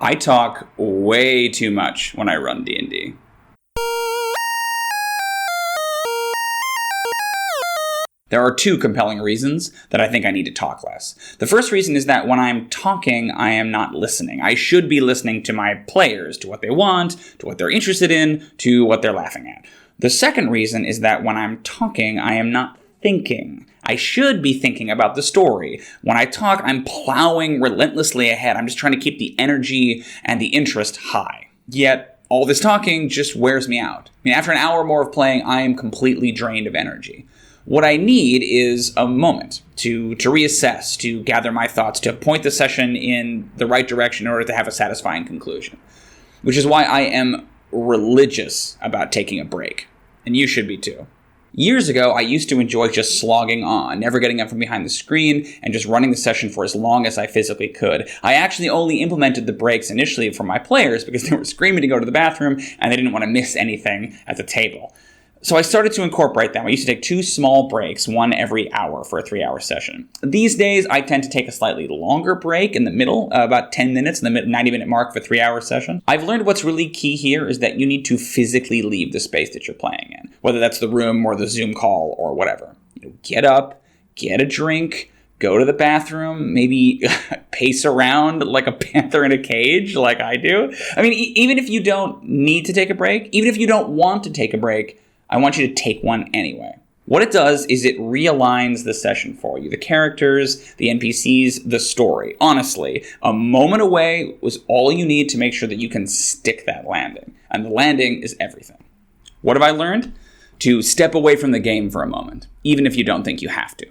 I talk way too much when I run D&D. There are two compelling reasons that I think I need to talk less. The first reason is that when I'm talking, I am not listening. I should be listening to my players, to what they want, to what they're interested in, to what they're laughing at. The second reason is that when I'm talking, I am not thinking. I should be thinking about the story. When I talk, I'm plowing relentlessly ahead. I'm just trying to keep the energy and the interest high. Yet, all this talking just wears me out. After an hour or more of playing, I am completely drained of energy. What I need is a moment to reassess, to gather my thoughts, to point the session in the right direction in order to have a satisfying conclusion. Which is why I am religious about taking a break. And you should be too. Years ago, I used to enjoy just slogging on, never getting up from behind the screen, and just running the session for as long as I physically could. I actually only implemented the breaks initially for my players because they were screaming to go to the bathroom and they didn't want to miss anything at the table. So I started to incorporate them. I used to take 2 small breaks, one every hour for a 3-hour session. These days, I tend to take a slightly longer break in the middle, about 10 minutes in the 90-minute mark for a 3-hour session. I've learned what's really key here is that you need to physically leave the space that you're playing in, whether that's the room or the Zoom call or whatever. Get up, get a drink, go to the bathroom, maybe pace around like a panther in a cage like I do. Even if you don't need to take a break, even if you don't want to take a break, I want you to take one anyway. What it does is it realigns the session for you. The characters, the NPCs, the story. Honestly, a moment away was all you need to make sure that you can stick that landing. And the landing is everything. What have I learned? To step away from the game for a moment, even if you don't think you have to.